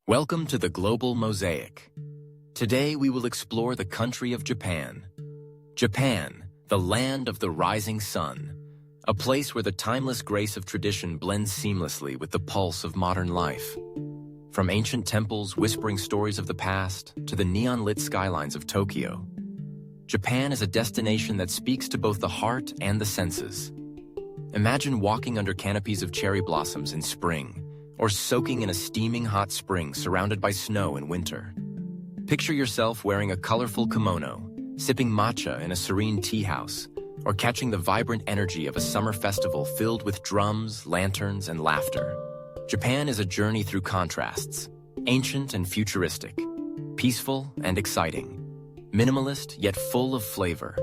Welcome to the Global Mosaic. Today we will explore the country of Japan. Japan, the land of the rising sun. A place where the timeless grace of tradition blends seamlessly with the pulse of modern life. From ancient temples whispering stories of the past to the neon-lit skylines of Tokyo, Japan is a destination that speaks to both the heart and the senses. Imagine walking under canopies of cherry blossoms in spring, or soaking in a steaming hot spring surrounded by snow in winter. Picture yourself wearing a colorful kimono, sipping matcha in a serene tea house, or catching the vibrant energy of a summer festival filled with drums, lanterns, and laughter. Japan is a journey through contrasts, ancient and futuristic, peaceful and exciting, minimalist yet full of flavor.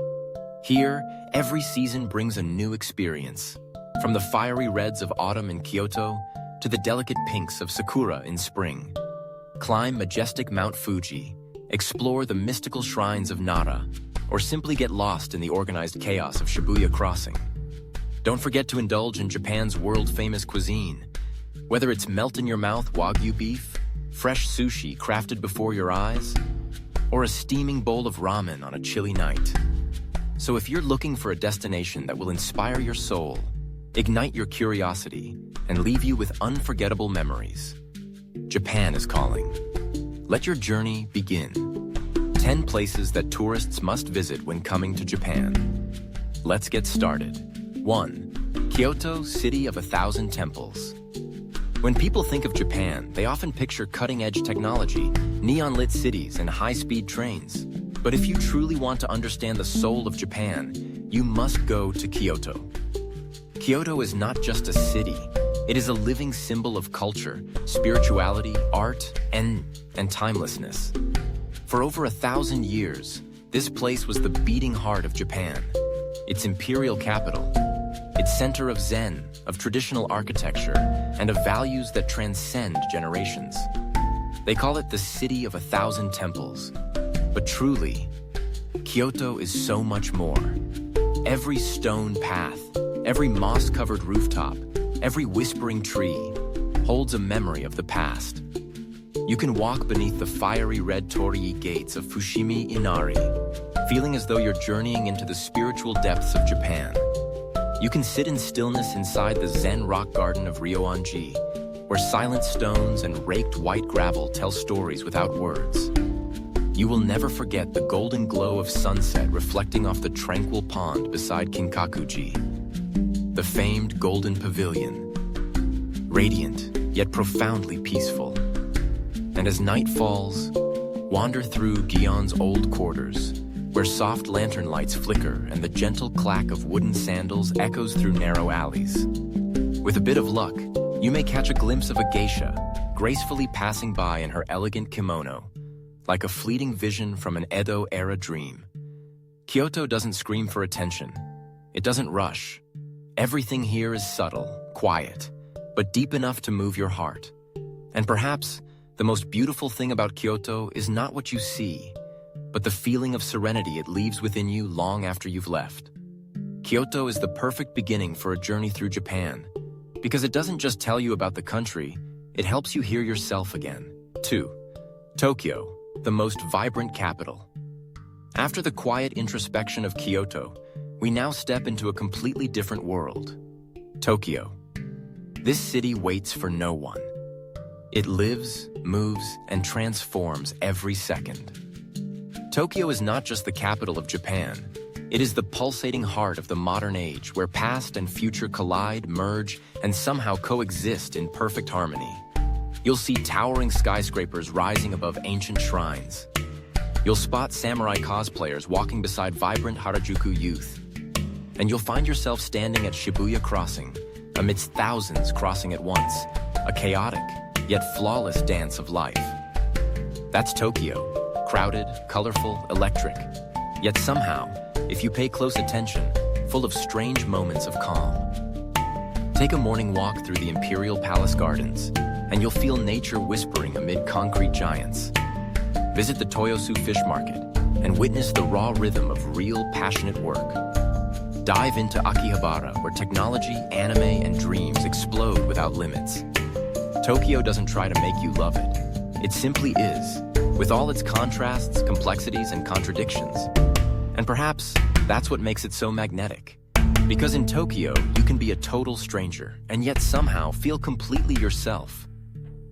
Here, every season brings a new experience, from the fiery reds of autumn in Kyoto to the delicate pinks of sakura in spring. Climb majestic Mount Fuji, explore the mystical shrines of Nara, or simply get lost in the organized chaos of Shibuya Crossing. Don't forget to indulge in Japan's world-famous cuisine. Whether it's melt-in-your-mouth Wagyu beef, fresh sushi crafted before your eyes, or a steaming bowl of ramen on a chilly night. So if you're looking for a destination that will inspire your soul, ignite your curiosity, and leave you with unforgettable memories, Japan is calling. Let your journey begin. 10 places that tourists must visit when coming to Japan. Let's get started. 1. Kyoto, city of 1,000 temples. When people think of Japan, they often picture cutting-edge technology, neon-lit cities, and high-speed trains. But if you truly want to understand the soul of Japan, you must go to Kyoto. Kyoto is not just a city. It is a living symbol of culture, spirituality, art, and timelessness. For over 1,000 years, this place was the beating heart of Japan, its imperial capital, its center of Zen, of traditional architecture, and of values that transcend generations. They call it the city of 1,000 temples. But truly, Kyoto is so much more. Every stone path, every moss-covered rooftop, every whispering tree holds a memory of the past. You can walk beneath the fiery red torii gates of Fushimi Inari, feeling as though you're journeying into the spiritual depths of Japan. You can sit in stillness inside the Zen rock garden of Ryoanji, where silent stones and raked white gravel tell stories without words. You will never forget the golden glow of sunset reflecting off the tranquil pond beside Kinkakuji, the famed Golden Pavilion, radiant yet profoundly peaceful. And as night falls, wander through Gion's old quarters, where soft lantern lights flicker and the gentle clack of wooden sandals echoes through narrow alleys. With a bit of luck, you may catch a glimpse of a geisha, gracefully passing by in her elegant kimono, like a fleeting vision from an Edo-era dream. Kyoto doesn't scream for attention. It doesn't rush. Everything here is subtle, quiet, but deep enough to move your heart. And perhaps the most beautiful thing about Kyoto is not what you see, but the feeling of serenity it leaves within you long after you've left. Kyoto is the perfect beginning for a journey through Japan, because it doesn't just tell you about the country, it helps you hear yourself again. 2. Tokyo, the most vibrant capital. After the quiet introspection of Kyoto, we now step into a completely different world. Tokyo. This city waits for no one. It lives, moves, and transforms every second. Tokyo is not just the capital of Japan. It is the pulsating heart of the modern age where past and future collide, merge, and somehow coexist in perfect harmony. You'll see towering skyscrapers rising above ancient shrines. You'll spot samurai cosplayers walking beside vibrant Harajuku youth. And you'll find yourself standing at Shibuya Crossing, amidst thousands crossing at once, a chaotic, yet flawless dance of life. That's Tokyo, crowded, colorful, electric, yet somehow, if you pay close attention, full of strange moments of calm. Take a morning walk through the Imperial Palace Gardens, and you'll feel nature whispering amid concrete giants. Visit the Toyosu Fish Market and witness the raw rhythm of real, passionate work. Dive into Akihabara, where technology, anime, and dreams explode without limits. Tokyo doesn't try to make you love it. It simply is, with all its contrasts, complexities, and contradictions. And perhaps that's what makes it so magnetic. Because in Tokyo, you can be a total stranger and yet somehow feel completely yourself.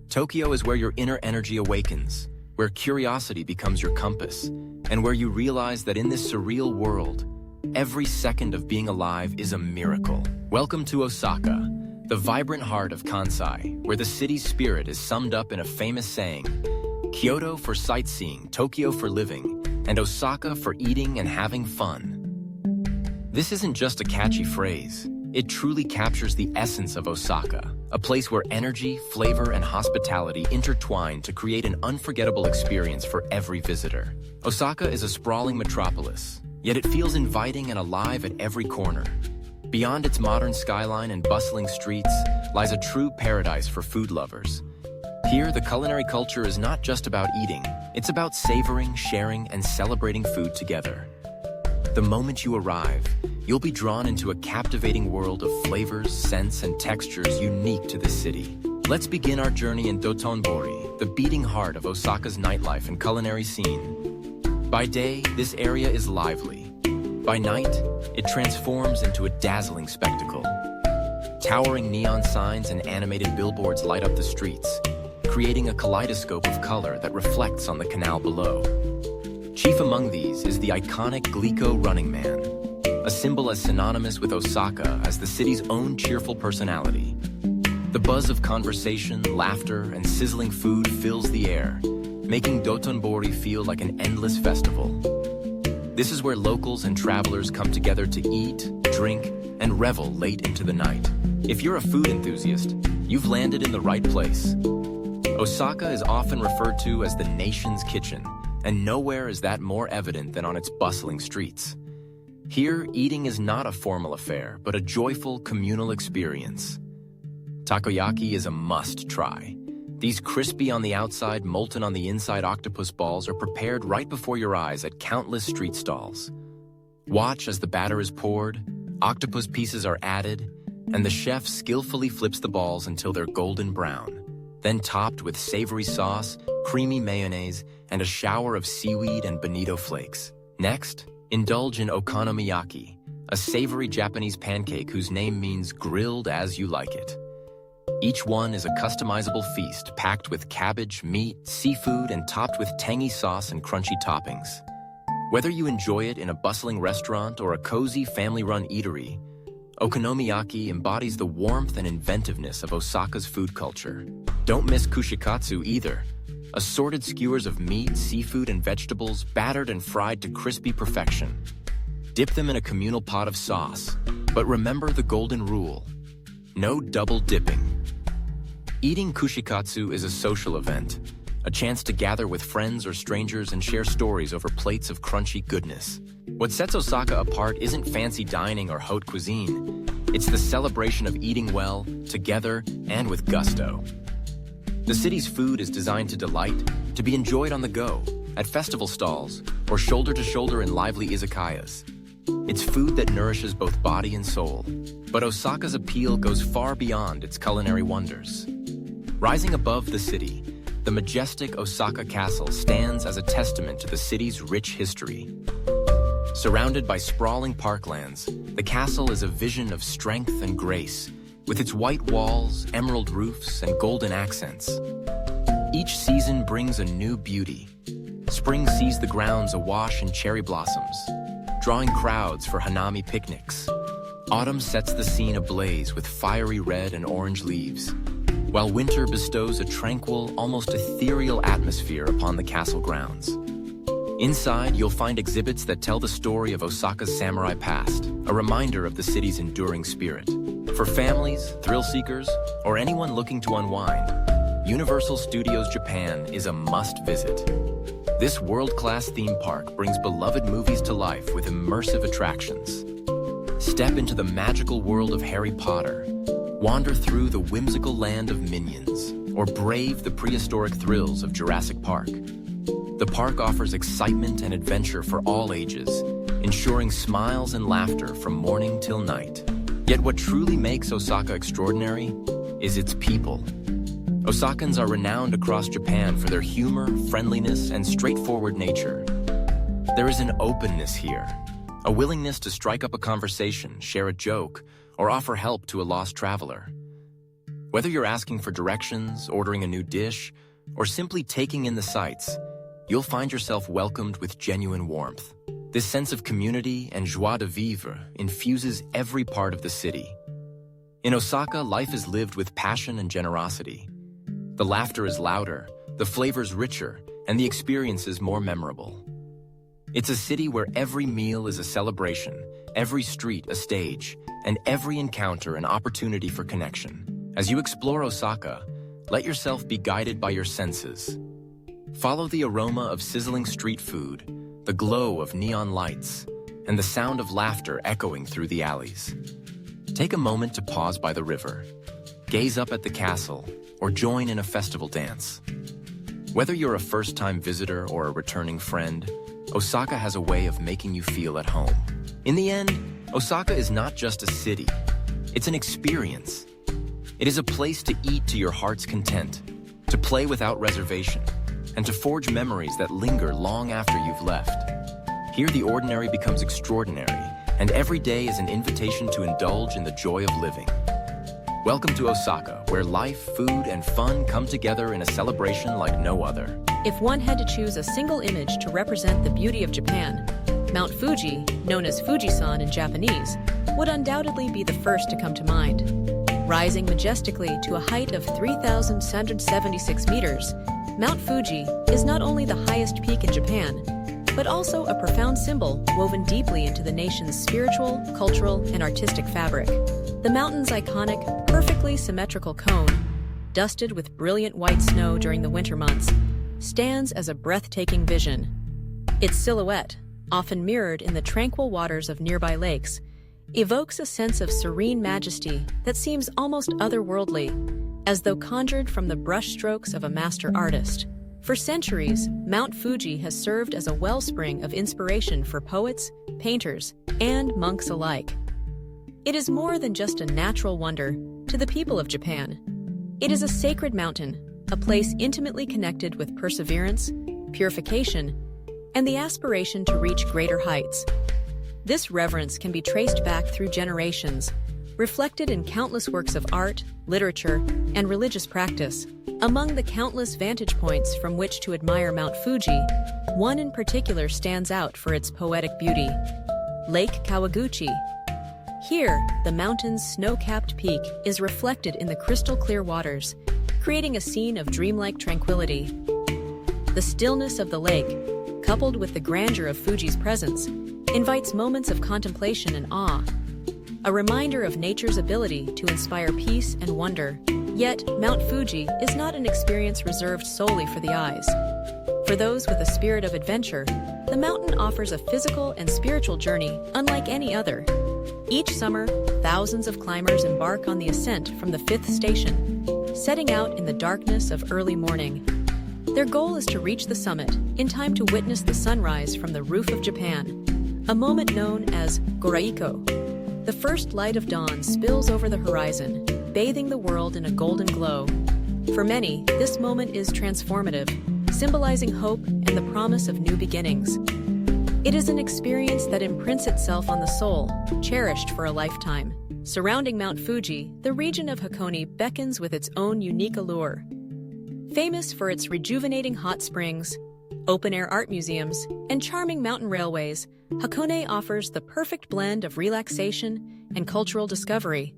Tokyo is where your inner energy awakens, where curiosity becomes your compass, and where you realize that in this surreal world, every second of being alive is a miracle. Welcome to Osaka, the vibrant heart of Kansai, where the city's spirit is summed up in a famous saying, Kyoto for sightseeing, Tokyo for living, and Osaka for eating and having fun. This isn't just a catchy phrase. It truly captures the essence of Osaka, a place where energy, flavor, and hospitality intertwine to create an unforgettable experience for every visitor. Osaka is a sprawling metropolis, yet it feels inviting and alive at every corner. Beyond its modern skyline and bustling streets lies a true paradise for food lovers. Here, the culinary culture is not just about eating, it's about savoring, sharing, and celebrating food together. The moment you arrive, you'll be drawn into a captivating world of flavors, scents, and textures unique to this city. Let's begin our journey in Dotonbori, the beating heart of Osaka's nightlife and culinary scene. By day, this area is lively. By night, it transforms into a dazzling spectacle. Towering neon signs and animated billboards light up the streets, creating a kaleidoscope of color that reflects on the canal below. Chief among these is the iconic Glico Running Man, a symbol as synonymous with Osaka as the city's own cheerful personality. The buzz of conversation, laughter, and sizzling food fills the air, making Dotonbori feel like an endless festival. This is where locals and travelers come together to eat, drink, and revel late into the night. If you're a food enthusiast, you've landed in the right place. Osaka is often referred to as the nation's kitchen, and nowhere is that more evident than on its bustling streets. Here, eating is not a formal affair, but a joyful, communal experience. Takoyaki is a must-try. These crispy on the outside, molten on the inside octopus balls are prepared right before your eyes at countless street stalls. Watch as the batter is poured, octopus pieces are added, and the chef skillfully flips the balls until they're golden brown, then topped with savory sauce, creamy mayonnaise, and a shower of seaweed and bonito flakes. Next, indulge in okonomiyaki, a savory Japanese pancake whose name means grilled as you like it. Each one is a customizable feast packed with cabbage, meat, seafood, and topped with tangy sauce and crunchy toppings. Whether you enjoy it in a bustling restaurant or a cozy family-run eatery, okonomiyaki embodies the warmth and inventiveness of Osaka's food culture. Don't miss kushikatsu either. Assorted skewers of meat, seafood, and vegetables battered and fried to crispy perfection. Dip them in a communal pot of sauce, but remember the golden rule: no double dipping. Eating kushikatsu is a social event, a chance to gather with friends or strangers and share stories over plates of crunchy goodness. What sets Osaka apart isn't fancy dining or haute cuisine. It's the celebration of eating well, together, and with gusto. The city's food is designed to delight, to be enjoyed on the go, at festival stalls, or shoulder to shoulder in lively izakayas. It's food that nourishes both body and soul. But Osaka's appeal goes far beyond its culinary wonders. Rising above the city, the majestic Osaka Castle stands as a testament to the city's rich history. Surrounded by sprawling parklands, the castle is a vision of strength and grace, with its white walls, emerald roofs, and golden accents. Each season brings a new beauty. Spring sees the grounds awash in cherry blossoms, drawing crowds for hanami picnics. Autumn sets the scene ablaze with fiery red and orange leaves, while winter bestows a tranquil, almost ethereal atmosphere upon the castle grounds. Inside, you'll find exhibits that tell the story of Osaka's samurai past, a reminder of the city's enduring spirit. For families, thrill seekers, or anyone looking to unwind, Universal Studios Japan is a must-visit. This world-class theme park brings beloved movies to life with immersive attractions. Step into the magical world of Harry Potter, wander through the whimsical land of Minions, or brave the prehistoric thrills of Jurassic Park. The park offers excitement and adventure for all ages, ensuring smiles and laughter from morning till night. Yet what truly makes Osaka extraordinary is its people. Osakans are renowned across Japan for their humor, friendliness, and straightforward nature. There is an openness here, a willingness to strike up a conversation, share a joke, or offer help to a lost traveler. Whether you're asking for directions, ordering a new dish, or simply taking in the sights, you'll find yourself welcomed with genuine warmth. This sense of community and joie de vivre infuses every part of the city. In Osaka, life is lived with passion and generosity. The laughter is louder, the flavors richer, and the experiences more memorable. It's a city where every meal is a celebration, every street a stage, and every encounter an opportunity for connection. As you explore Osaka, let yourself be guided by your senses. Follow the aroma of sizzling street food, the glow of neon lights, and the sound of laughter echoing through the alleys. Take a moment to pause by the river, gaze up at the castle, or join in a festival dance. Whether you're a first-time visitor or a returning friend, Osaka has a way of making you feel at home. In the end, Osaka is not just a city, it's an experience. It is a place to eat to your heart's content, to play without reservation, and to forge memories that linger long after you've left. Here the ordinary becomes extraordinary, and every day is an invitation to indulge in the joy of living. Welcome to Osaka, where life, food, and fun come together in a celebration like no other. If one had to choose a single image to represent the beauty of Japan, Mount Fuji, known as Fujisan in Japanese, would undoubtedly be the first to come to mind. Rising majestically to a height of 3,776 meters, Mount Fuji is not only the highest peak in Japan, but also a profound symbol woven deeply into the nation's spiritual, cultural, and artistic fabric. The mountain's iconic, perfectly symmetrical cone, dusted with brilliant white snow during the winter months, stands as a breathtaking vision. Its silhouette, often mirrored in the tranquil waters of nearby lakes, evokes a sense of serene majesty that seems almost otherworldly, as though conjured from the brushstrokes of a master artist. For centuries, Mount Fuji has served as a wellspring of inspiration for poets, painters, and monks alike. It is more than just a natural wonder to the people of Japan. It is a sacred mountain, a place intimately connected with perseverance, purification, and the aspiration to reach greater heights. This reverence can be traced back through generations, reflected in countless works of art, literature, and religious practice. Among the countless vantage points from which to admire Mount Fuji, one in particular stands out for its poetic beauty: Lake Kawaguchi. Here, the mountain's snow-capped peak is reflected in the crystal-clear waters, creating a scene of dreamlike tranquility. The stillness of the lake, coupled with the grandeur of Fuji's presence, invites moments of contemplation and awe, a reminder of nature's ability to inspire peace and wonder. Yet, Mount Fuji is not an experience reserved solely for the eyes. For those with a spirit of adventure, the mountain offers a physical and spiritual journey unlike any other. Each summer, thousands of climbers embark on the ascent from the 5th station, setting out in the darkness of early morning. Their goal is to reach the summit in time to witness the sunrise from the roof of Japan, a moment known as Goraiko. The first light of dawn spills over the horizon, bathing the world in a golden glow. For many, this moment is transformative, symbolizing hope and the promise of new beginnings. It is an experience that imprints itself on the soul, cherished for a lifetime. Surrounding Mount Fuji, the region of Hakone beckons with its own unique allure. Famous for its rejuvenating hot springs, open-air art museums, and charming mountain railways, Hakone offers the perfect blend of relaxation and cultural discovery.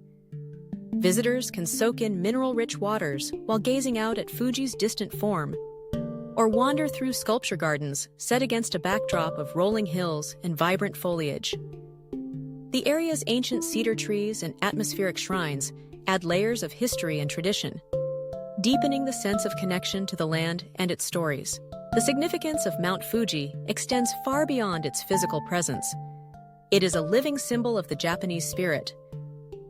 Visitors can soak in mineral-rich waters while gazing out at Fuji's distant form, or wander through sculpture gardens set against a backdrop of rolling hills and vibrant foliage. The area's ancient cedar trees and atmospheric shrines add layers of history and tradition, deepening the sense of connection to the land and its stories. The significance of Mount Fuji extends far beyond its physical presence. It is a living symbol of the Japanese spirit,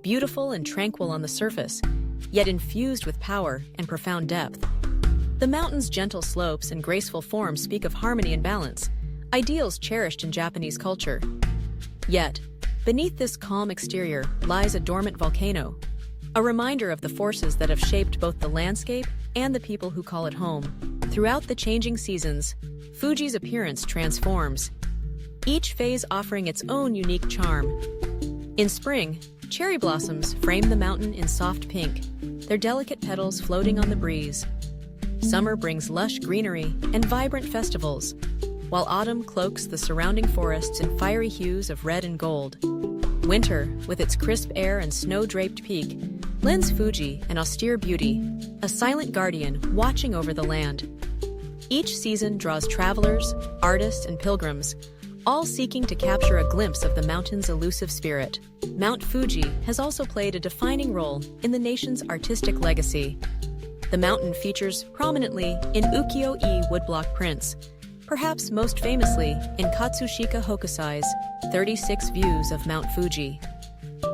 beautiful and tranquil on the surface, yet infused with power and profound depth. The mountain's gentle slopes and graceful form speak of harmony and balance, ideals cherished in Japanese culture. Yet, beneath this calm exterior lies a dormant volcano, a reminder of the forces that have shaped both the landscape and the people who call it home. Throughout the changing seasons, Fuji's appearance transforms, each phase offering its own unique charm. In spring, cherry blossoms frame the mountain in soft pink, their delicate petals floating on the breeze. Summer brings lush greenery and vibrant festivals, while autumn cloaks the surrounding forests in fiery hues of red and gold. Winter, with its crisp air and snow-draped peak, lends Fuji an austere beauty, a silent guardian watching over the land. Each season draws travelers, artists, and pilgrims, all seeking to capture a glimpse of the mountain's elusive spirit. Mount Fuji has also played a defining role in the nation's artistic legacy. The mountain features prominently in ukiyo-e woodblock prints, perhaps most famously in Katsushika Hokusai's 36 Views of Mount Fuji.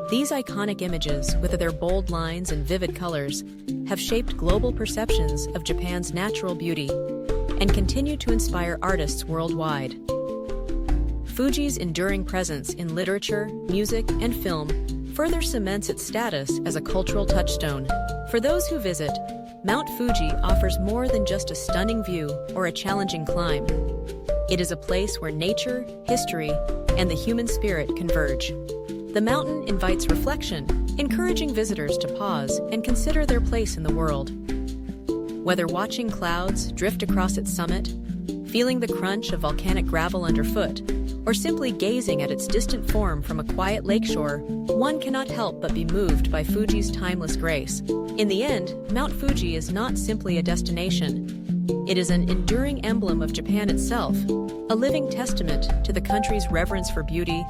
These iconic images, with their bold lines and vivid colors, have shaped global perceptions of Japan's natural beauty and continue to inspire artists worldwide. Fuji's enduring presence in literature, music, and film further cements its status as a cultural touchstone. For those who visit, Mount Fuji offers more than just a stunning view or a challenging climb. It is a place where nature, history, and the human spirit converge. The mountain invites reflection, encouraging visitors to pause and consider their place in the world. Whether watching clouds drift across its summit, feeling the crunch of volcanic gravel underfoot, or simply gazing at its distant form from a quiet lakeshore, one cannot help but be moved by Fuji's timeless grace. In the end, Mount Fuji is not simply a destination. It is an enduring emblem of Japan itself, a living testament to the country's reverence for beauty,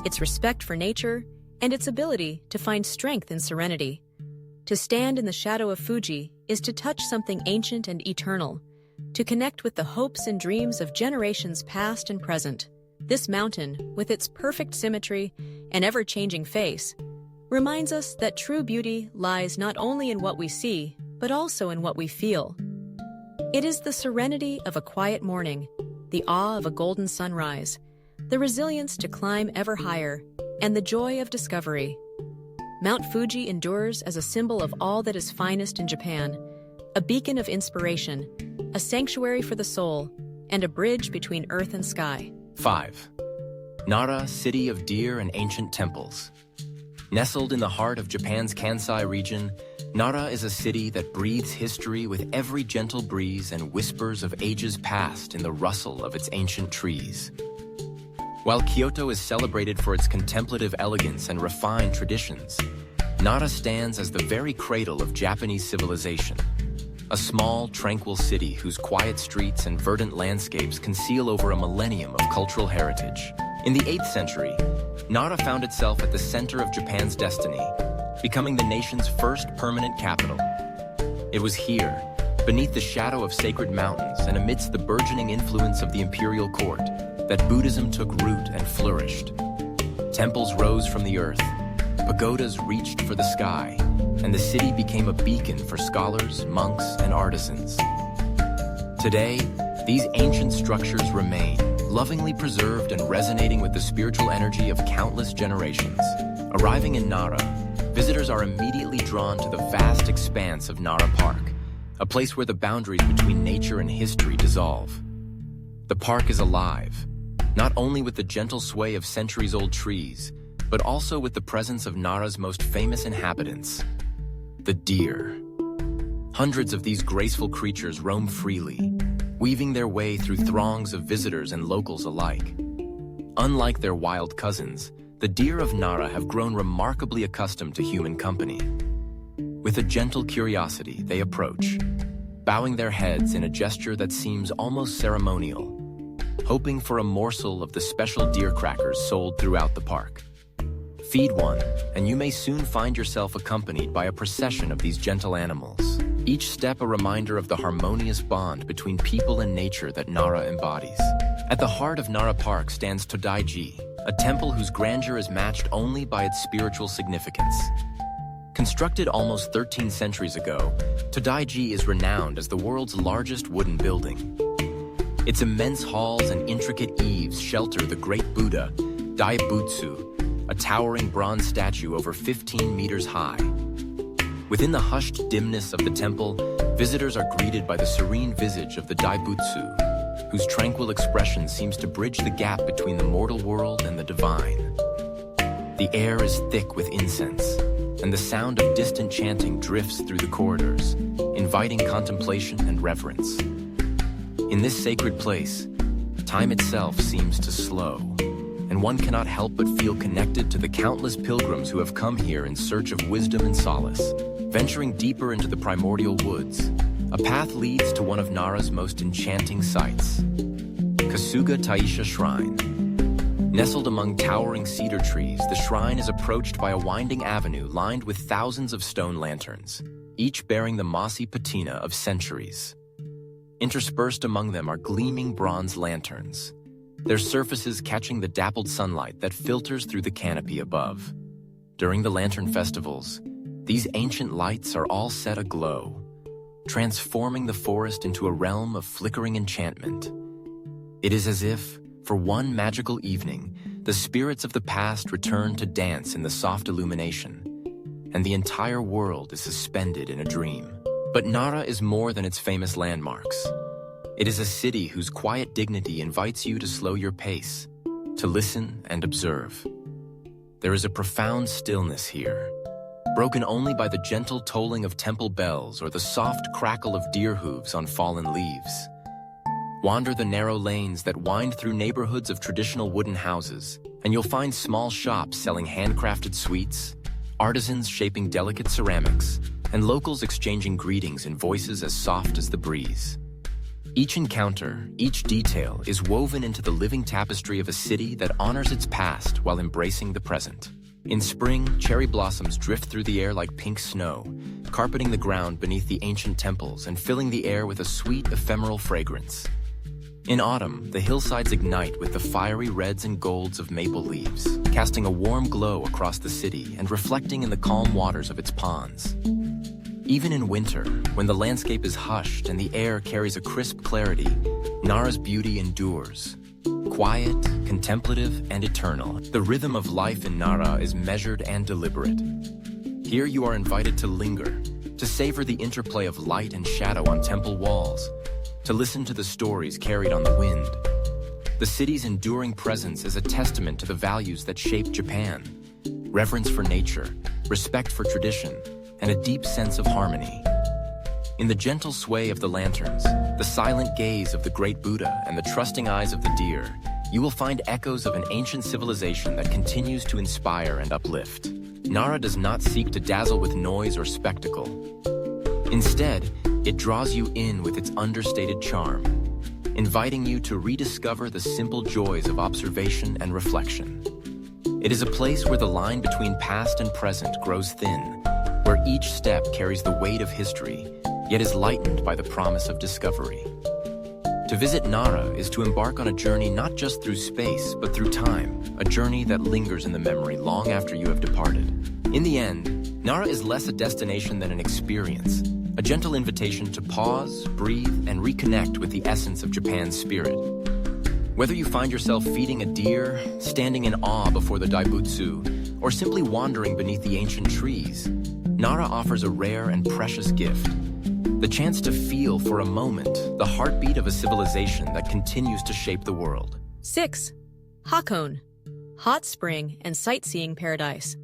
its respect for nature, and its ability to find strength in serenity. To stand in the shadow of Fuji is to touch something ancient and eternal, to connect with the hopes and dreams of generations past and present. This mountain, with its perfect symmetry and ever-changing face, reminds us that true beauty lies not only in what we see, but also in what we feel. It is the serenity of a quiet morning, the awe of a golden sunrise, the resilience to climb ever higher, and the joy of discovery. Mount Fuji endures as a symbol of all that is finest in Japan, a beacon of inspiration, a sanctuary for the soul, and a bridge between earth and sky. 5. Nara, city of deer and ancient temples. Nestled in the heart of Japan's Kansai region, Nara is a city that breathes history with every gentle breeze and whispers of ages past in the rustle of its ancient trees. While Kyoto is celebrated for its contemplative elegance and refined traditions, Nara stands as the very cradle of Japanese civilization. A small, tranquil city whose quiet streets and verdant landscapes conceal over a millennium of cultural heritage. In the 8th century, Nara found itself at the center of Japan's destiny, becoming the nation's first permanent capital. It was here, beneath the shadow of sacred mountains and amidst the burgeoning influence of the imperial court, that Buddhism took root and flourished. Temples rose from the earth, pagodas reached for the sky, and the city became a beacon for scholars, monks, and artisans. Today, these ancient structures remain, lovingly preserved and resonating with the spiritual energy of countless generations. Arriving in Nara, visitors are immediately drawn to the vast expanse of Nara Park, a place where the boundaries between nature and history dissolve. The park is alive, not only with the gentle sway of centuries-old trees, but also with the presence of Nara's most famous inhabitants, the deer. Hundreds of these graceful creatures roam freely, weaving their way through throngs of visitors and locals alike. Unlike their wild cousins, the deer of Nara have grown remarkably accustomed to human company. With a gentle curiosity, they approach, bowing their heads in a gesture that seems almost ceremonial, hoping for a morsel of the special deer crackers sold throughout the park. Feed one, and you may soon find yourself accompanied by a procession of these gentle animals, each step a reminder of the harmonious bond between people and nature that Nara embodies. At the heart of Nara Park stands Todaiji, a temple whose grandeur is matched only by its spiritual significance. Constructed almost 13 centuries ago, Todaiji is renowned as the world's largest wooden building. Its immense halls and intricate eaves shelter the great Buddha, Daibutsu, a towering bronze statue over 15 meters high. Within the hushed dimness of the temple, Visitors are greeted by the serene visage of the Daibutsu, whose tranquil expression seems to bridge the gap between the mortal world and the divine. The air is thick with incense, and the sound of distant chanting drifts through the corridors, inviting contemplation and reverence. In this sacred place, time itself seems to slow, and one cannot help but feel connected to the countless pilgrims who have come here in search of wisdom and solace. Venturing deeper into the primordial woods, a path leads to one of Nara's most enchanting sights, Kasuga Taisha Shrine. Nestled among towering cedar trees, the shrine is approached by a winding avenue lined with thousands of stone lanterns, each bearing the mossy patina of centuries. Interspersed among them are gleaming bronze lanterns, their surfaces catching the dappled sunlight that filters through the canopy above. During the lantern festivals, these ancient lights are all set aglow, transforming the forest into a realm of flickering enchantment. It is as if, for one magical evening, the spirits of the past return to dance in the soft illumination, and the entire world is suspended in a dream. But Nara is more than its famous landmarks. It is a city whose quiet dignity invites you to slow your pace, to listen and observe. There is a profound stillness here, broken only by the gentle tolling of temple bells or the soft crackle of deer hooves on fallen leaves. Wander the narrow lanes that wind through neighborhoods of traditional wooden houses, and you'll find small shops selling handcrafted sweets, artisans shaping delicate ceramics, and locals exchanging greetings in voices as soft as the breeze. Each encounter, each detail is woven into the living tapestry of a city that honors its past while embracing the present. In spring, cherry blossoms drift through the air like pink snow, carpeting the ground beneath the ancient temples and filling the air with a sweet, ephemeral fragrance. In autumn, the hillsides ignite with the fiery reds and golds of maple leaves, casting a warm glow across the city and reflecting in the calm waters of its ponds. Even in winter, when the landscape is hushed and the air carries a crisp clarity, Nara's beauty endures. Quiet, contemplative, and eternal, the rhythm of life in Nara is measured and deliberate. Here you are invited to linger, to savor the interplay of light and shadow on temple walls, to listen to the stories carried on the wind. The city's enduring presence is a testament to the values that shape Japan: reverence for nature, respect for tradition, and a deep sense of harmony. In the gentle sway of the lanterns, the silent gaze of the great Buddha, and the trusting eyes of the deer, you will find echoes of an ancient civilization that continues to inspire and uplift. Nara does not seek to dazzle with noise or spectacle. Instead, it draws you in with its understated charm, inviting you to rediscover the simple joys of observation and reflection. It is a place where the line between past and present grows thin, where each step carries the weight of history, yet is lightened by the promise of discovery. To visit Nara is to embark on a journey not just through space, but through time, a journey that lingers in the memory long after you have departed. In the end, Nara is less a destination than an experience, a gentle invitation to pause, breathe, and reconnect with the essence of Japan's spirit. Whether you find yourself feeding a deer, standing in awe before the Daibutsu, or simply wandering beneath the ancient trees, Nara offers a rare and precious gift: the chance to feel for a moment the heartbeat of a civilization that continues to shape the world. 6. Hakone, hot spring and sightseeing paradise.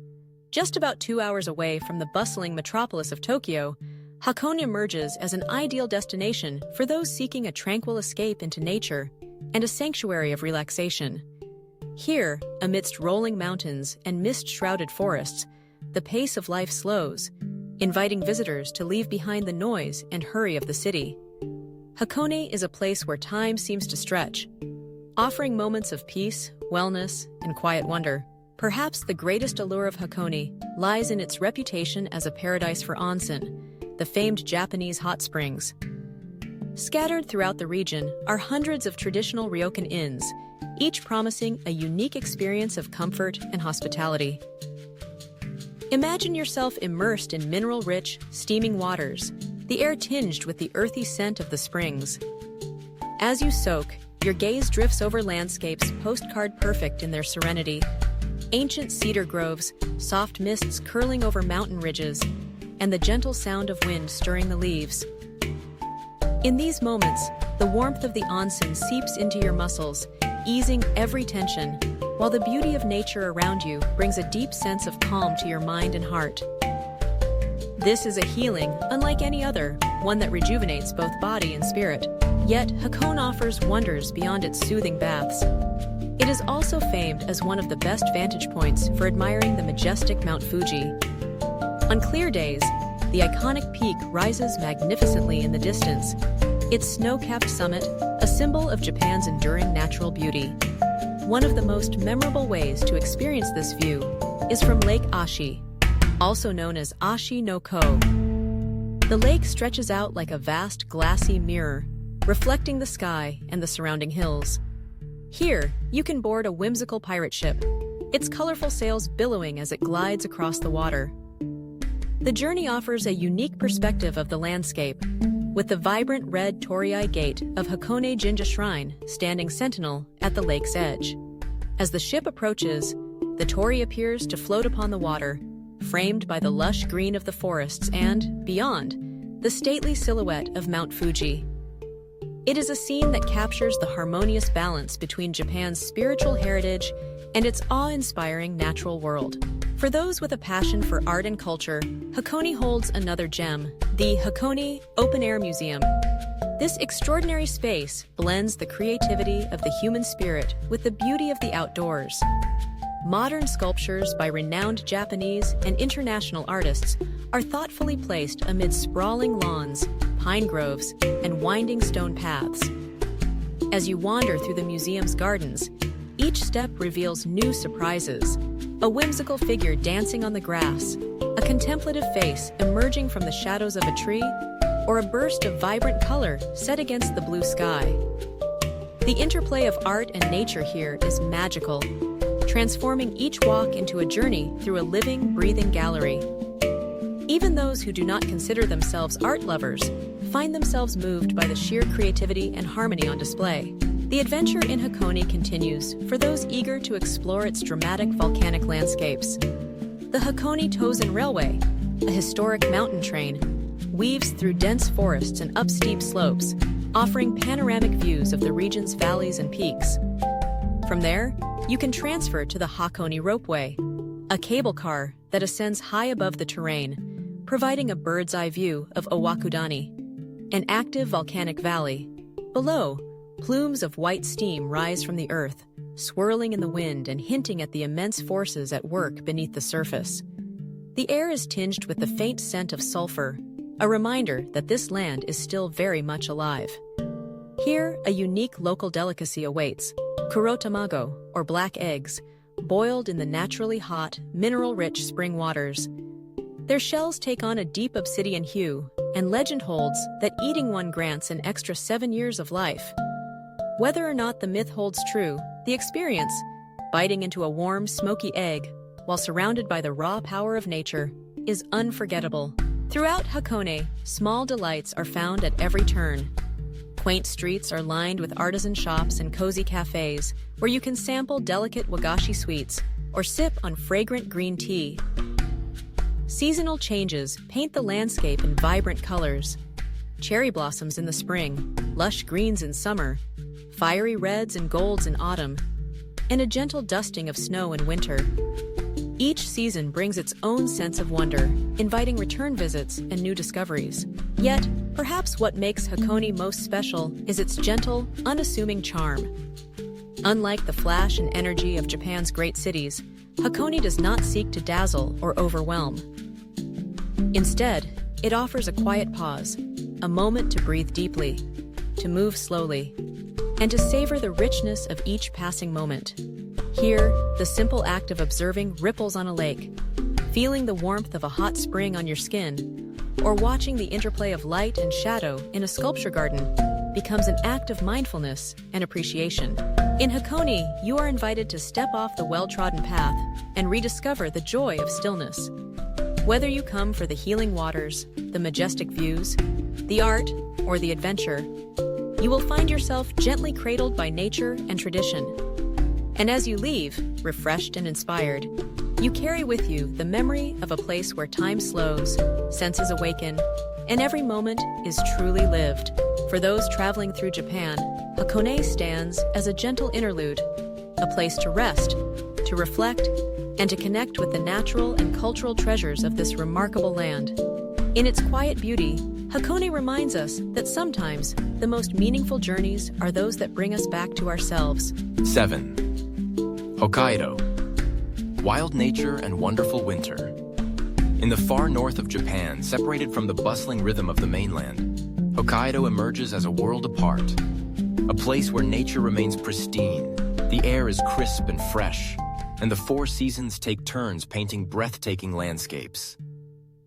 Just about 2 hours away from the bustling metropolis of Tokyo, Hakone emerges as an ideal destination for those seeking a tranquil escape into nature and a sanctuary of relaxation. Here, amidst rolling mountains and mist-shrouded forests, the pace of life slows, inviting visitors to leave behind the noise and hurry of the city. Hakone is a place where time seems to stretch, offering moments of peace, wellness, and quiet wonder. Perhaps the greatest allure of Hakone lies in its reputation as a paradise for onsen, the famed Japanese hot springs. Scattered throughout the region are hundreds of traditional ryokan inns, each promising a unique experience of comfort and hospitality. Imagine yourself immersed in mineral-rich, steaming waters, the air tinged with the earthy scent of the springs. As you soak, your gaze drifts over landscapes postcard-perfect in their serenity. Ancient cedar groves, soft mists curling over mountain ridges, and the gentle sound of wind stirring the leaves. In these moments, the warmth of the onsen seeps into your muscles, easing every tension, while the beauty of nature around you brings a deep sense of calm to your mind and heart. This is a healing unlike any other, one that rejuvenates both body and spirit. Yet, Hakone offers wonders beyond its soothing baths. It is also famed as one of the best vantage points for admiring the majestic Mount Fuji. On clear days, the iconic peak rises magnificently in the distance, its snow-capped summit a symbol of Japan's enduring natural beauty. One of the most memorable ways to experience this view is from Lake Ashi, also known as Ashi no Ko. The lake stretches out like a vast glassy mirror, reflecting the sky and the surrounding hills. Here, you can board a whimsical pirate ship, its colorful sails billowing as it glides across the water. The journey offers a unique perspective of the landscape, with the vibrant red torii gate of Hakone Jinja Shrine standing sentinel at the lake's edge. As the ship approaches, the torii appears to float upon the water, framed by the lush green of the forests and, beyond, the stately silhouette of Mount Fuji. It is a scene that captures the harmonious balance between Japan's spiritual heritage and its awe-inspiring natural world. For those with a passion for art and culture, Hakone holds another gem, the Hakone Open Air Museum. This extraordinary space blends the creativity of the human spirit with the beauty of the outdoors. Modern sculptures by renowned Japanese and international artists are thoughtfully placed amid sprawling lawns, pine groves, and winding stone paths. As you wander through the museum's gardens, each step reveals new surprises. A whimsical figure dancing on the grass, a contemplative face emerging from the shadows of a tree, or a burst of vibrant color set against the blue sky. The interplay of art and nature here is magical, transforming each walk into a journey through a living, breathing gallery. Even those who do not consider themselves art lovers find themselves moved by the sheer creativity and harmony on display. The adventure in Hakone continues for those eager to explore its dramatic volcanic landscapes. The Hakone Tozen Railway, a historic mountain train, weaves through dense forests and up steep slopes, offering panoramic views of the region's valleys and peaks. From there, you can transfer to the Hakone Ropeway, a cable car that ascends high above the terrain, providing a bird's-eye view of Owakudani, an active volcanic valley. Below, plumes of white steam rise from the earth, swirling in the wind and hinting at the immense forces at work beneath the surface. The air is tinged with the faint scent of sulfur, a reminder that this land is still very much alive. Here, a unique local delicacy awaits, kuro tamago, or black eggs, boiled in the naturally hot, mineral-rich spring waters. Their shells take on a deep obsidian hue, and legend holds that eating one grants an extra 7 years of life. Whether or not the myth holds true, the experience, biting into a warm, smoky egg while surrounded by the raw power of nature, is unforgettable. Throughout Hakone, small delights are found at every turn. Quaint streets are lined with artisan shops and cozy cafes where you can sample delicate wagashi sweets or sip on fragrant green tea. Seasonal changes paint the landscape in vibrant colors. Cherry blossoms in the spring, lush greens in summer, fiery reds and golds in autumn, and a gentle dusting of snow in winter. Each season brings its own sense of wonder, inviting return visits and new discoveries. Yet, perhaps what makes Hakone most special is its gentle, unassuming charm. Unlike the flash and energy of Japan's great cities, Hakone does not seek to dazzle or overwhelm. Instead, it offers a quiet pause, a moment to breathe deeply, to move slowly, and to savor the richness of each passing moment. Here, the simple act of observing ripples on a lake, feeling the warmth of a hot spring on your skin, or watching the interplay of light and shadow in a sculpture garden becomes an act of mindfulness and appreciation. In Hakone, you are invited to step off the well-trodden path and rediscover the joy of stillness. Whether you come for the healing waters, the majestic views, the art, or the adventure, you will find yourself gently cradled by nature and tradition. And as you leave, refreshed and inspired, you carry with you the memory of a place where time slows, senses awaken, and every moment is truly lived. For those traveling through Japan, Hakone stands as a gentle interlude, a place to rest, to reflect, and to connect with the natural and cultural treasures of this remarkable land. In its quiet beauty, Hakone reminds us that sometimes the most meaningful journeys are those that bring us back to ourselves. 7. Hokkaido. Wild nature and wonderful winter. In the far north of Japan, separated from the bustling rhythm of the mainland, Hokkaido emerges as a world apart. A place where nature remains pristine, the air is crisp and fresh, and the four seasons take turns painting breathtaking landscapes.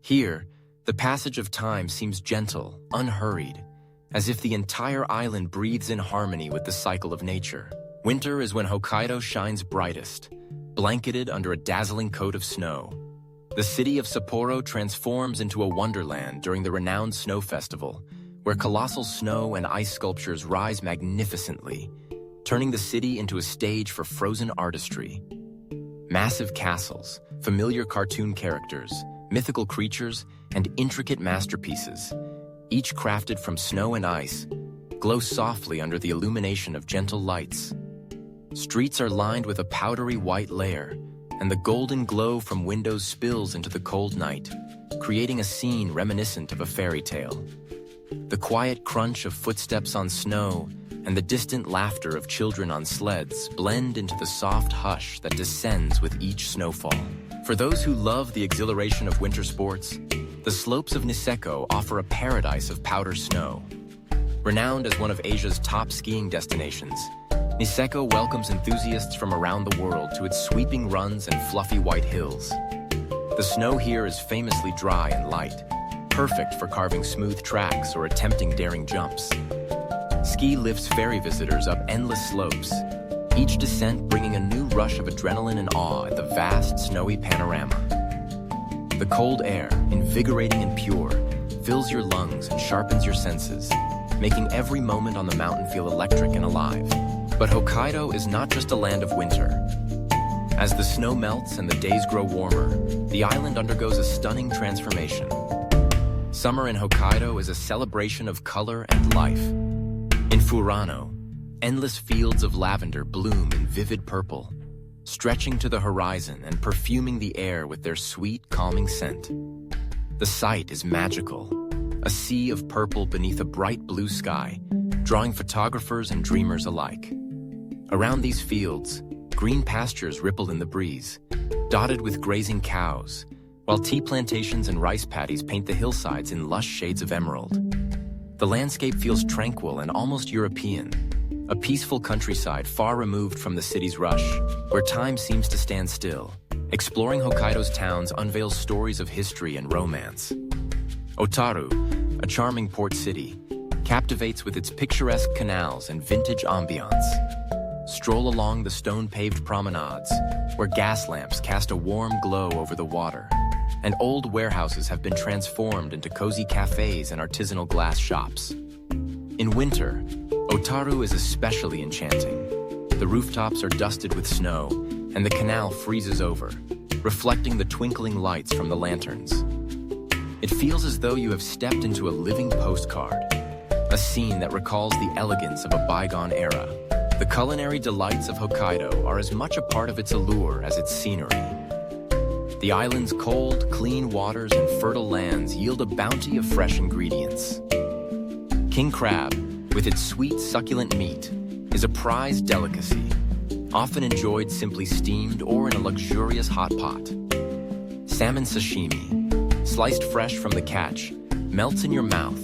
Here, the passage of time seems gentle, unhurried, as if the entire island breathes in harmony with the cycle of nature. Winter is when Hokkaido shines brightest, blanketed under a dazzling coat of snow. The city of Sapporo transforms into a wonderland during the renowned snow festival, where colossal snow and ice sculptures rise magnificently, turning the city into a stage for frozen artistry. Massive castles, familiar cartoon characters, mythical creatures, and intricate masterpieces, each crafted from snow and ice, glow softly under the illumination of gentle lights. Streets are lined with a powdery white layer, and the golden glow from windows spills into the cold night, creating a scene reminiscent of a fairy tale. The quiet crunch of footsteps on snow and the distant laughter of children on sleds blend into the soft hush that descends with each snowfall. For those who love the exhilaration of winter sports, the slopes of Niseko offer a paradise of powder snow. Renowned as one of Asia's top skiing destinations, Niseko welcomes enthusiasts from around the world to its sweeping runs and fluffy white hills. The snow here is famously dry and light, perfect for carving smooth tracks or attempting daring jumps. Ski lifts ferry visitors up endless slopes, each descent bringing a new rush of adrenaline and awe at the vast, snowy panorama. The cold air, invigorating and pure, fills your lungs and sharpens your senses, making every moment on the mountain feel electric and alive. But Hokkaido is not just a land of winter. As the snow melts and the days grow warmer, the island undergoes a stunning transformation. Summer in Hokkaido is a celebration of color and life. In Furano, endless fields of lavender bloom in vivid purple, stretching to the horizon and perfuming the air with their sweet, calming scent. The sight is magical, a sea of purple beneath a bright blue sky, drawing photographers and dreamers alike. Around these fields, green pastures ripple in the breeze, dotted with grazing cows, while tea plantations and rice paddies paint the hillsides in lush shades of emerald. The landscape feels tranquil and almost European, a peaceful countryside far removed from the city's rush, where time seems to stand still. Exploring Hokkaido's towns unveils stories of history and romance. Otaru, a charming port city, captivates with its picturesque canals and vintage ambiance. Stroll along the stone-paved promenades, where gas lamps cast a warm glow over the water, and old warehouses have been transformed into cozy cafes and artisanal glass shops. In winter, Otaru is especially enchanting. The rooftops are dusted with snow, and the canal freezes over, reflecting the twinkling lights from the lanterns. It feels as though you have stepped into a living postcard, a scene that recalls the elegance of a bygone era. The culinary delights of Hokkaido are as much a part of its allure as its scenery. The island's cold, clean waters and fertile lands yield a bounty of fresh ingredients. King crab, with its sweet, succulent meat, is a prized delicacy, often enjoyed simply steamed or in a luxurious hot pot. Salmon sashimi, sliced fresh from the catch, melts in your mouth,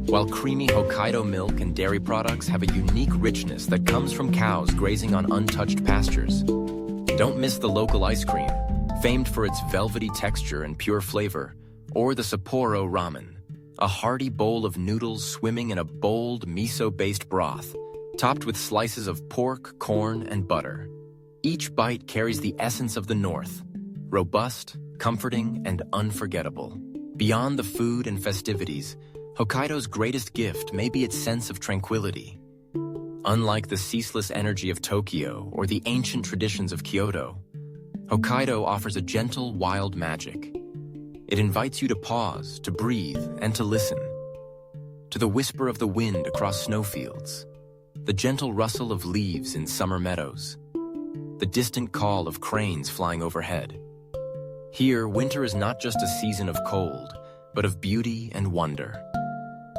while creamy Hokkaido milk and dairy products have a unique richness that comes from cows grazing on untouched pastures. Don't miss the local ice cream, famed for its velvety texture and pure flavor, or the Sapporo ramen, a hearty bowl of noodles swimming in a bold, miso-based broth, topped with slices of pork, corn, and butter. Each bite carries the essence of the North, robust, comforting, and unforgettable. Beyond the food and festivities, Hokkaido's greatest gift may be its sense of tranquility. Unlike the ceaseless energy of Tokyo or the ancient traditions of Kyoto, Hokkaido offers a gentle, wild magic. It invites you to pause, to breathe, and to listen. to the whisper of the wind across snowfields, the gentle rustle of leaves in summer meadows, the distant call of cranes flying overhead. Here, winter is not just a season of cold, but of beauty and wonder.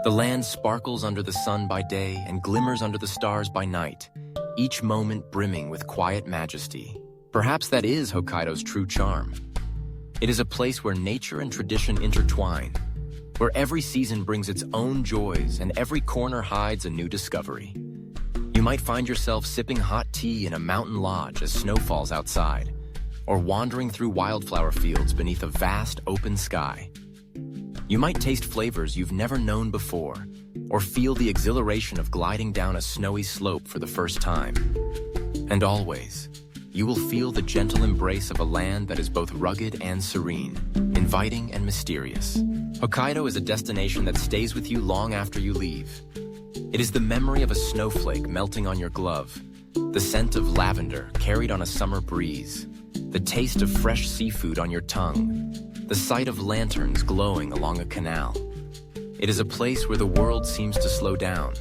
The land sparkles under the sun by day and glimmers under the stars by night, each moment brimming with quiet majesty. Perhaps that is Hokkaido's true charm. It is a place where nature and tradition intertwine, where every season brings its own joys and every corner hides a new discovery. You might find yourself sipping hot tea in a mountain lodge as snow falls outside, or wandering through wildflower fields beneath a vast open sky. You might taste flavors you've never known before, or feel the exhilaration of gliding down a snowy slope for the first time. And always, you will feel the gentle embrace of a land that is both rugged and serene, inviting and mysterious. Hokkaido is a destination that stays with you long after you leave. It is the memory of a snowflake melting on your glove, the scent of lavender carried on a summer breeze, the taste of fresh seafood on your tongue, the sight of lanterns glowing along a canal. It is a place where the world seems to slow down,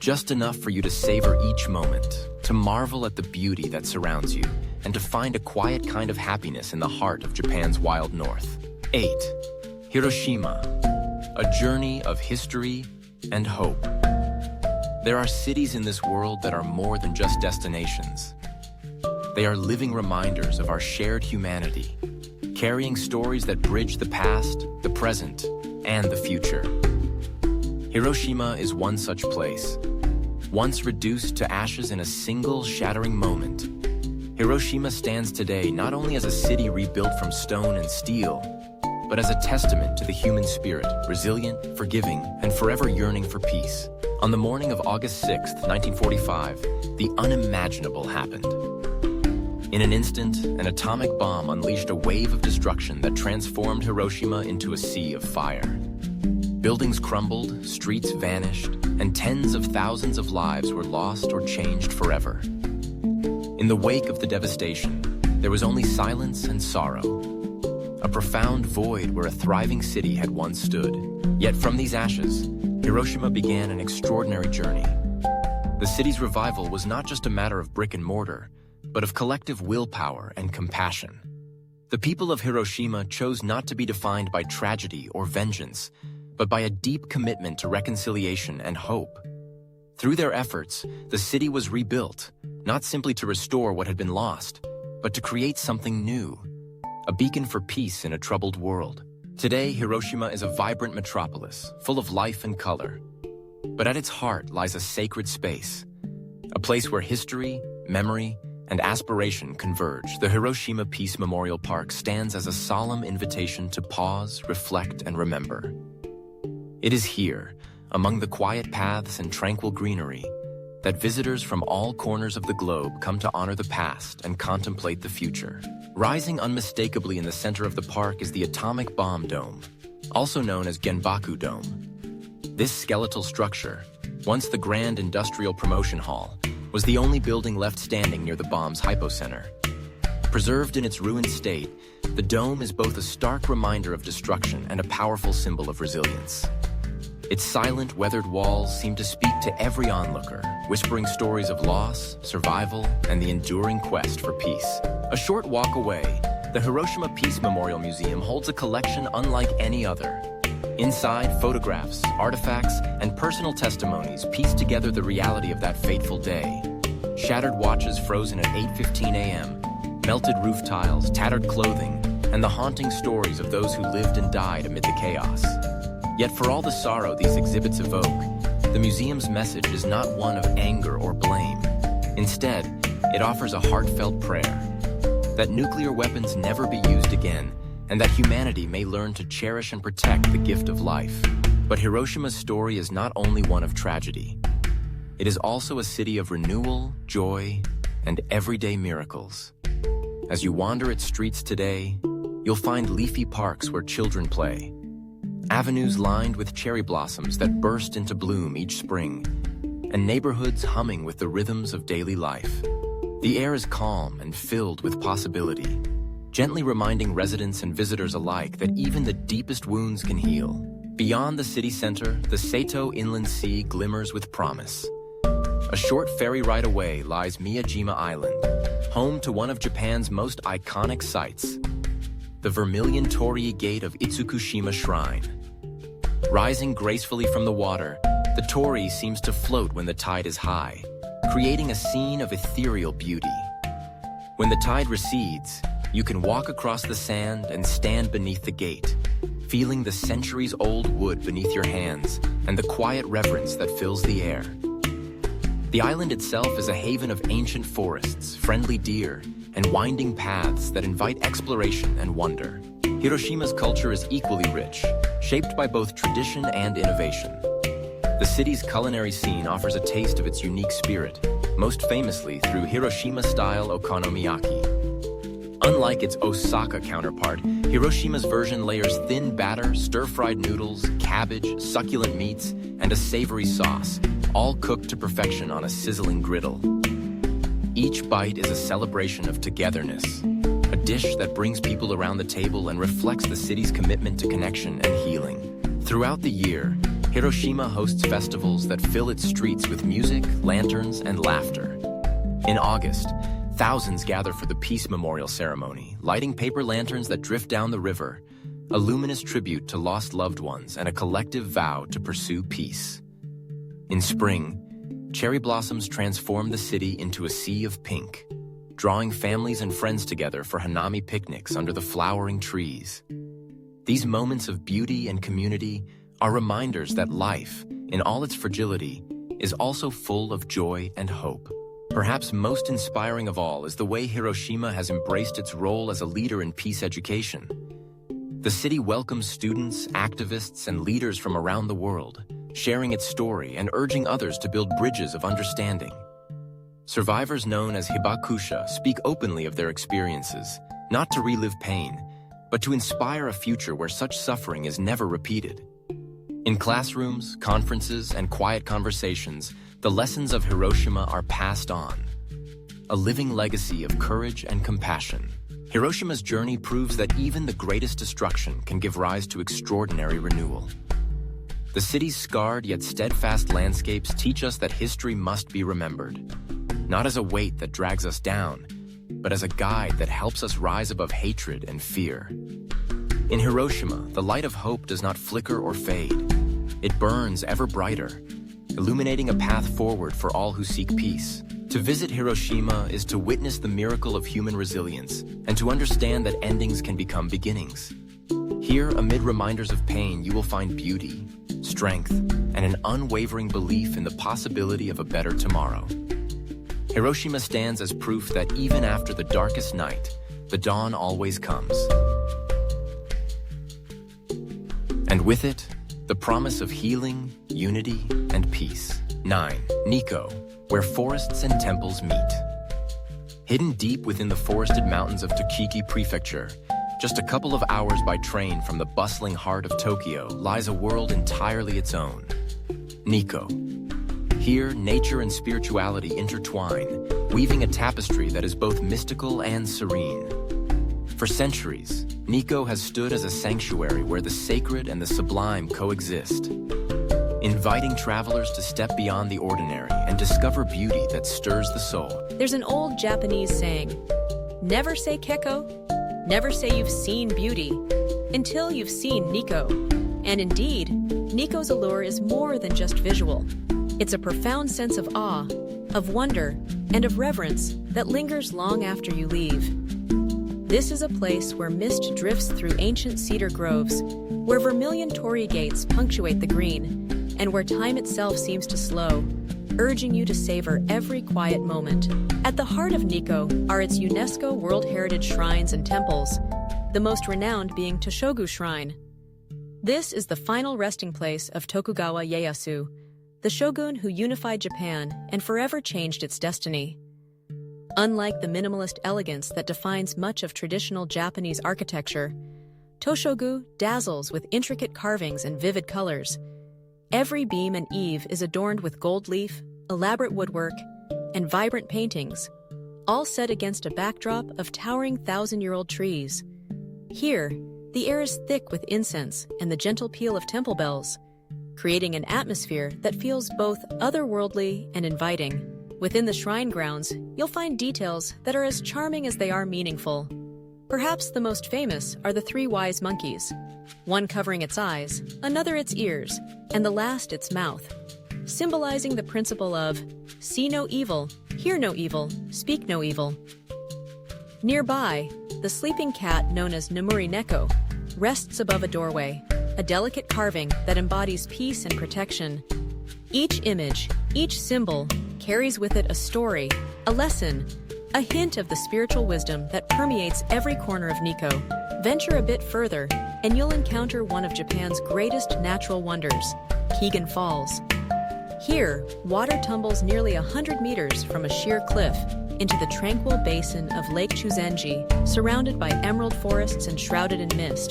just enough for you to savor each moment, to marvel at the beauty that surrounds you, and to find a quiet kind of happiness in the heart of Japan's wild north. 8. Hiroshima, a journey of history and hope. There are cities in this world that are more than just destinations. They are living reminders of our shared humanity, carrying stories that bridge the past, the present, and the future. Hiroshima is one such place. Once reduced to ashes in a single shattering moment, Hiroshima stands today not only as a city rebuilt from stone and steel, but as a testament to the human spirit, resilient, forgiving, and forever yearning for peace. On the morning of August 6, 1945, the unimaginable happened. In an instant, an atomic bomb unleashed a wave of destruction that transformed Hiroshima into a sea of fire. Buildings crumbled, streets vanished, and tens of thousands of lives were lost or changed forever. In the wake of the devastation, there was only silence and sorrow, a profound void where a thriving city had once stood. Yet from these ashes, Hiroshima began an extraordinary journey. The city's revival was not just a matter of brick and mortar, but of collective willpower and compassion. The people of Hiroshima chose not to be defined by tragedy or vengeance, but by a deep commitment to reconciliation and hope. Through their efforts, the city was rebuilt, not simply to restore what had been lost, but to create something new, a beacon for peace in a troubled world. Today, Hiroshima is a vibrant metropolis, full of life and color. But at its heart lies a sacred space, a place where history, memory, and aspiration converge. The Hiroshima Peace Memorial Park stands as a solemn invitation to pause, reflect, and remember. It is here, among the quiet paths and tranquil greenery, that visitors from all corners of the globe come to honor the past and contemplate the future. Rising unmistakably in the center of the park is the Atomic Bomb Dome, also known as Genbaku Dome. This skeletal structure, once the Grand Industrial Promotion Hall, was the only building left standing near the bomb's hypocenter. Preserved in its ruined state, the dome is both a stark reminder of destruction and a powerful symbol of resilience. Its silent, weathered walls seem to speak to every onlooker, whispering stories of loss, survival, and the enduring quest for peace. A short walk away, the Hiroshima Peace Memorial Museum holds a collection unlike any other. Inside, photographs, artifacts, and personal testimonies piece together the reality of that fateful day. Shattered watches frozen at 8:15 a.m., melted roof tiles, tattered clothing, and the haunting stories of those who lived and died amid the chaos. Yet for all the sorrow these exhibits evoke, the museum's message is not one of anger or blame. Instead, it offers a heartfelt prayer that nuclear weapons never be used again, and that humanity may learn to cherish and protect the gift of life. But Hiroshima's story is not only one of tragedy. It is also a city of renewal, joy, and everyday miracles. As you wander its streets today, you'll find leafy parks where children play, avenues lined with cherry blossoms that burst into bloom each spring, and neighborhoods humming with the rhythms of daily life. The air is calm and filled with possibility, gently reminding residents and visitors alike that even the deepest wounds can heal. Beyond the city center, the Seto Inland Sea glimmers with promise. A short ferry ride away lies Miyajima Island, home to one of Japan's most iconic sights, the Vermilion Torii Gate of Itsukushima Shrine. Rising gracefully from the water, the torii seems to float when the tide is high, creating a scene of ethereal beauty. When the tide recedes, you can walk across the sand and stand beneath the gate, feeling the centuries-old wood beneath your hands and the quiet reverence that fills the air. The island itself is a haven of ancient forests, friendly deer, and winding paths that invite exploration and wonder. Hiroshima's culture is equally rich, shaped by both tradition and innovation. The city's culinary scene offers a taste of its unique spirit, most famously through Hiroshima-style okonomiyaki. Unlike its Osaka counterpart, Hiroshima's version layers thin batter, stir-fried noodles, cabbage, succulent meats, and a savory sauce, all cooked to perfection on a sizzling griddle. Each bite is a celebration of togetherness, a dish that brings people around the table and reflects the city's commitment to connection and healing. Throughout the year, Hiroshima hosts festivals that fill its streets with music, lanterns, and laughter. In August, thousands gather for the Peace Memorial Ceremony, lighting paper lanterns that drift down the river, a luminous tribute to lost loved ones and a collective vow to pursue peace. In spring, cherry blossoms transform the city into a sea of pink, drawing families and friends together for hanami picnics under the flowering trees. These moments of beauty and community are reminders that life, in all its fragility, is also full of joy and hope. Perhaps most inspiring of all is the way Hiroshima has embraced its role as a leader in peace education. The city welcomes students, activists, and leaders from around the world, sharing its story and urging others to build bridges of understanding. Survivors known as hibakusha speak openly of their experiences, not to relive pain, but to inspire a future where such suffering is never repeated. In classrooms, conferences, and quiet conversations, the lessons of Hiroshima are passed on, a living legacy of courage and compassion. Hiroshima's journey proves that even the greatest destruction can give rise to extraordinary renewal. The city's scarred yet steadfast landscapes teach us that history must be remembered, not as a weight that drags us down, but as a guide that helps us rise above hatred and fear. In Hiroshima, the light of hope does not flicker or fade. It burns ever brighter, illuminating a path forward for all who seek peace. To visit Hiroshima is to witness the miracle of human resilience and to understand that endings can become beginnings. Here, amid reminders of pain, you will find beauty, strength, and an unwavering belief in the possibility of a better tomorrow. Hiroshima stands as proof that even after the darkest night, the dawn always comes. And with it, the promise of healing, unity, and peace. 9. Nikko, where forests and temples meet. Hidden deep within the forested mountains of Tochigi Prefecture, just a couple of hours by train from the bustling heart of Tokyo, lies a world entirely its own. Nikko. Here, nature and spirituality intertwine, weaving a tapestry that is both mystical and serene. For centuries, Nikko has stood as a sanctuary where the sacred and the sublime coexist, inviting travelers to step beyond the ordinary and discover beauty that stirs the soul. There's an old Japanese saying, never say keko, never say you've seen beauty, until you've seen Nikko. And indeed, Nikko's allure is more than just visual. It's a profound sense of awe, of wonder, and of reverence that lingers long after you leave. This is a place where mist drifts through ancient cedar groves, where vermilion torii gates punctuate the green, and where time itself seems to slow, urging you to savor every quiet moment. At the heart of Nikko are its UNESCO World Heritage shrines and temples, the most renowned being Toshogu Shrine. This is the final resting place of Tokugawa Ieyasu, the shogun who unified Japan and forever changed its destiny. Unlike the minimalist elegance that defines much of traditional Japanese architecture, Toshogu dazzles with intricate carvings and vivid colors. Every beam and eave is adorned with gold leaf, elaborate woodwork, and vibrant paintings, all set against a backdrop of towering thousand-year-old trees. Here, the The air is thick with incense and the gentle peal of temple bells, creating an atmosphere that feels both otherworldly and inviting. Within the shrine grounds, you'll find details that are as charming as they are meaningful. Perhaps the most famous are the three wise monkeys, one covering its eyes, another its ears, and the last its mouth, symbolizing the principle of see no evil, hear no evil, speak no evil. Nearby, the sleeping cat known as Nemuri Neko rests above a doorway, a delicate carving that embodies peace and protection. Each image, each symbol, carries with it a story, a lesson, a hint of the spiritual wisdom that permeates every corner of Nikko. Venture a bit further, and you'll encounter one of Japan's greatest natural wonders, Kegon Falls. Here, water tumbles nearly 100 meters from a sheer cliff into the tranquil basin of Lake Chuzenji, surrounded by emerald forests and shrouded in mist.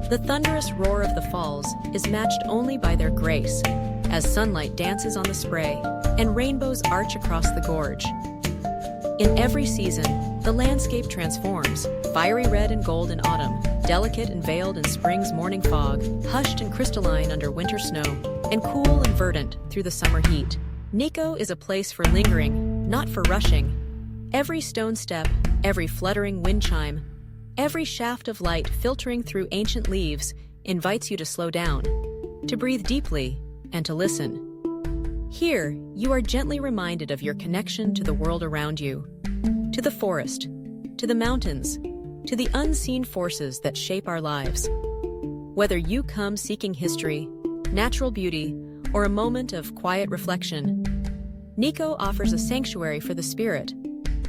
The thunderous roar of the falls is matched only by their grace, as sunlight dances on the spray and rainbows arch across the gorge. In every season, the landscape transforms, fiery red and gold in autumn, delicate and veiled in spring's morning fog, hushed and crystalline under winter snow, and cool and verdant through the summer heat. Nikko is a place for lingering, not for rushing. Every stone step, every fluttering wind chime, every shaft of light filtering through ancient leaves invites you to slow down, to breathe deeply, and to listen. Here, you are gently reminded of your connection to the world around you, to the forest, to the mountains, to the unseen forces that shape our lives. Whether you come seeking history, natural beauty, or a moment of quiet reflection, Nikko offers a sanctuary for the spirit,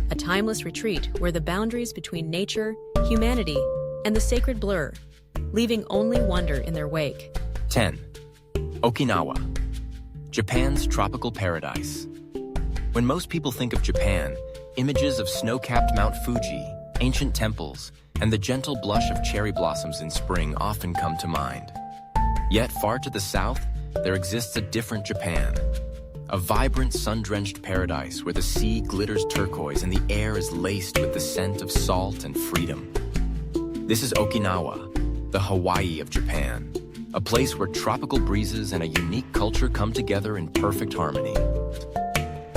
a timeless retreat where the boundaries between nature, humanity, and the sacred blur, leaving only wonder in their wake. 10. Okinawa, Japan's tropical paradise. When most people think of Japan, images of snow-capped Mount Fuji, ancient temples, and the gentle blush of cherry blossoms in spring often come to mind. Yet far to the south, there exists a different Japan. A vibrant, sun-drenched paradise where the sea glitters turquoise and the air is laced with the scent of salt and freedom. This is Okinawa, the Hawaii of Japan, a place where tropical breezes and a unique culture come together in perfect harmony.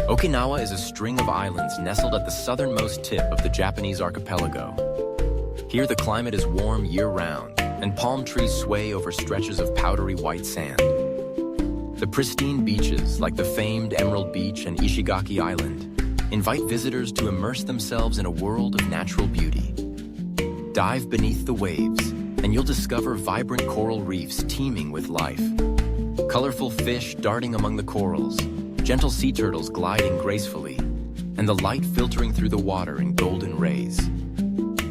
Okinawa is a string of islands nestled at the southernmost tip of the Japanese archipelago. Here the climate is warm year-round, and palm trees sway over stretches of powdery white sand. The pristine beaches, like the famed Emerald Beach and Ishigaki Island, invite visitors to immerse themselves in a world of natural beauty. Dive beneath the waves, and you'll discover vibrant coral reefs teeming with life. Colorful fish darting among the corals, gentle sea turtles gliding gracefully, and the light filtering through the water in golden rays.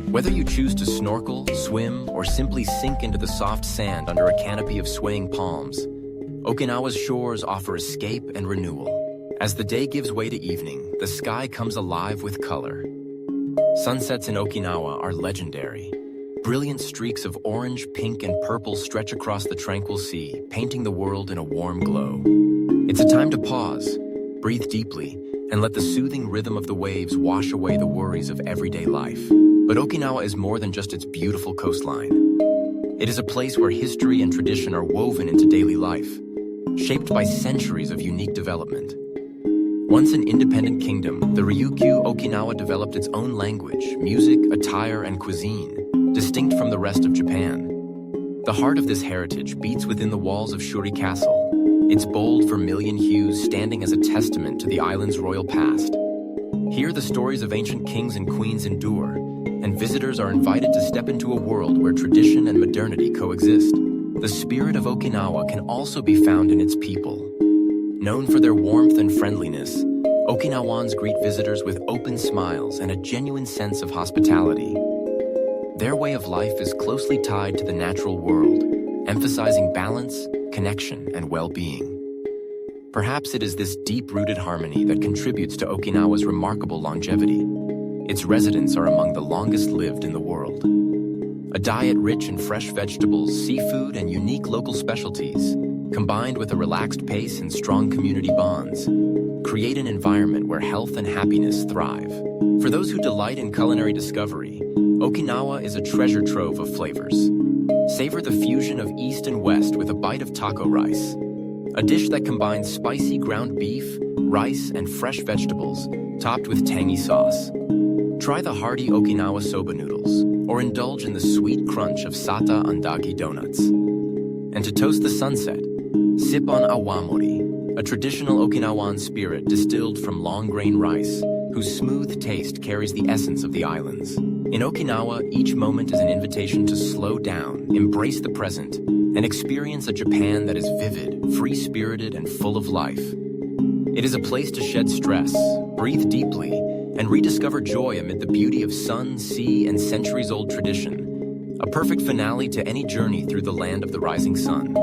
Whether you choose to snorkel, swim, or simply sink into the soft sand under a canopy of swaying palms, Okinawa's shores offer escape and renewal. As the day gives way to evening, the sky comes alive with color. Sunsets in Okinawa are legendary. Brilliant streaks of orange, pink, and purple stretch across the tranquil sea, painting the world in a warm glow. It's a time to pause, breathe deeply, and let the soothing rhythm of the waves wash away the worries of everyday life. But Okinawa is more than just its beautiful coastline. It is a place where history and tradition are woven into daily life, shaped by centuries of unique development. Once an independent kingdom, the Ryukyu Okinawa developed its own language, music, attire, and cuisine, distinct from the rest of Japan. The heart of this heritage beats within the walls of Shuri Castle, its bold vermilion hues standing as a testament to the island's royal past. Here the stories of ancient kings and queens endure, and visitors are invited to step into a world where tradition and modernity coexist. The spirit of Okinawa can also be found in its people. Known for their warmth and friendliness, Okinawans greet visitors with open smiles and a genuine sense of hospitality. Their way of life is closely tied to the natural world, emphasizing balance, connection, and well-being. Perhaps it is this deep-rooted harmony that contributes to Okinawa's remarkable longevity. Its residents are among the longest lived in the world. A diet rich in fresh vegetables, seafood, and unique local specialties, combined with a relaxed pace and strong community bonds, create an environment where health and happiness thrive. For those who delight in culinary discovery, Okinawa is a treasure trove of flavors. Savor the fusion of East and West with a bite of taco rice, a dish that combines spicy ground beef, rice, and fresh vegetables, topped with tangy sauce. Try the hearty Okinawa soba noodles, or indulge in the sweet crunch of sata andagi donuts. And to toast the sunset, sip on awamori, a traditional Okinawan spirit distilled from long-grain rice, whose smooth taste carries the essence of the islands. In Okinawa, each moment is an invitation to slow down, embrace the present, and experience a Japan that is vivid, free-spirited, and full of life. It is a place to shed stress, breathe deeply, and rediscover joy amid the beauty of sun, sea, and centuries-old tradition. A perfect finale to any journey through the land of the rising sun.